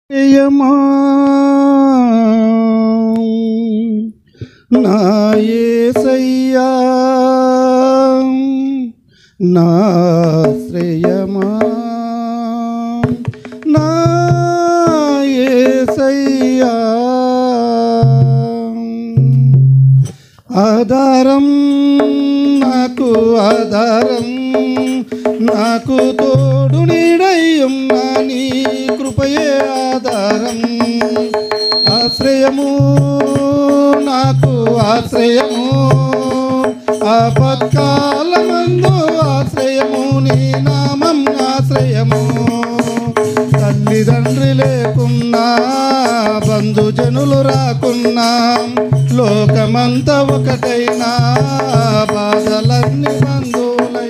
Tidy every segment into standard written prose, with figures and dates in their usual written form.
యమా నా యేసయ్యా నా శ్రేయమా నా యేసయ్యా ఆధారం నాకు ఆధారం నాకు తోడు నీడయ్యున్నా నీ కృపయే ఆధారం ఆశ్రయము నాకు ఆశ్రయము ఆపత్కాలమందు ఆశ్రయము నీ నామం ఆశ్రయము తల్లిదండ్రి లేకున్నా బంధుజనులు రాకున్నా లోకమంతా ఒకటైనా బాధలన్నీ బంధువులై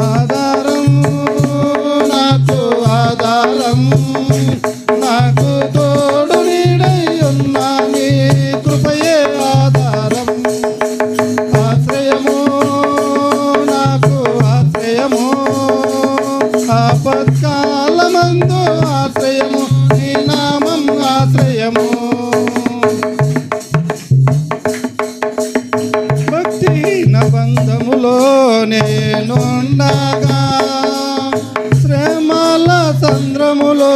ఆధారం నాకు ఆధారం నాకు తోడు నీడై ఉన్నా నీ కృపయే ఆధారం ఆశ్రయము నాకు ఆశ్రయము ఆపత్కాలమందు ఆశ్రయము నీ నామం ఆశ్రయము భక్తిహీన బంధములో నేనుండగా శ్రమల సంద్రములో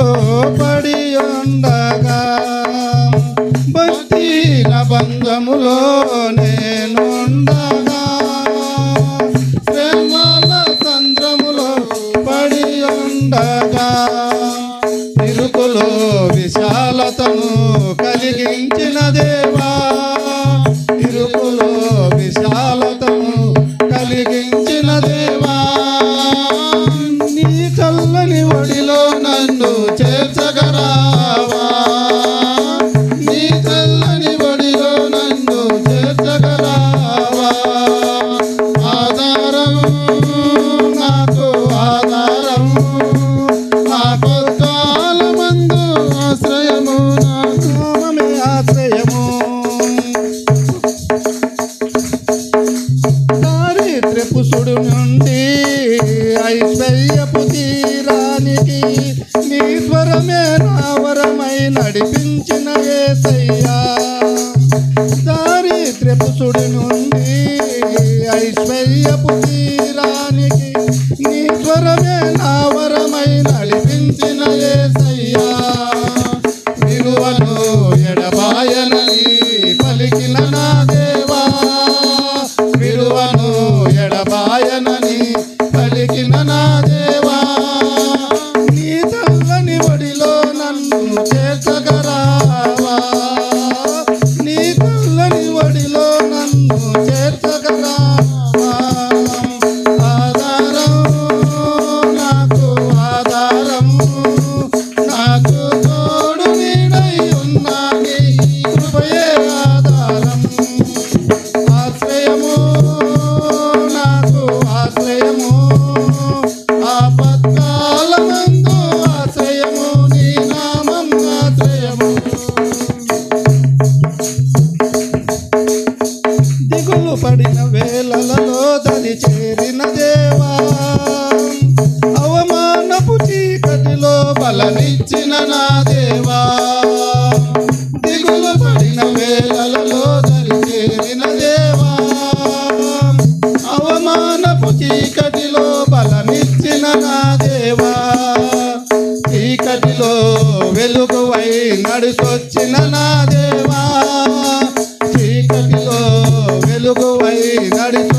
పడి ఉండగా భక్తిహీన బంధములో నేనుండగా శ్రమల సంద్రములో పడి ఉండగా ఇరుకులో విశాలతను కలిగించిన దేవా ఇరుకులో విశాలతను కలిగించిన దేవా నీ చల్లని ఒడిలో నన్ను చేర్చగరావా నీ చల్లని ఒడిలో నన్ను చేర్చగరావా ఆధారం నాకు ఆధారం నాకు కాలమందు ఆశ్రయము నా నామమే ఆశ్రయము దారిద్ర్యపు సుడు నుండి ఐశ్వర్యపు తీరానికి నీ స్వరమే నా వరమై నడిపించిన యేసయ్యా దారిద్ర్యపు సుడు నుండి ఐశ్వర్యపు తీరానికి నీ స్వరమే నా వరమై నడిపించిన యేసయ్యా విలువను ఎడబాయనని పలికిన నా దేవా విలువను ఎడబాయనని పలికిన నా దేవా నీ చల్లని ఒడిలో నన్ను చేర్చగరావా నీ చల్లని ఒడిలో నన్ను చేర్చగరావా ఆధారం నాకు ఆధారం నాకు తోడు నీడై ఉన్నా నీ కృపయే ఆధారం ఆశ్రయము నాకు ఆశ్రయము ఆపత్కాలమందు ఆశ్రయము నీ నామం ఆశ్రయము దిగులు పడిన వేళలలో దరి చేరిన దేవా అవమానపు చీకటిలో బలనిచ్చిన నా దేవా దిగులు పడిన వేళలలో దరి చేరిన దేవా అవమానపు చీకటిలో బలమిచ్చిన నా దేవా చీకటిలో వెలుగువై నడిచొచ్చిన నా దేవా చీకటిలో వెలుగువై నడిచొచ్చిన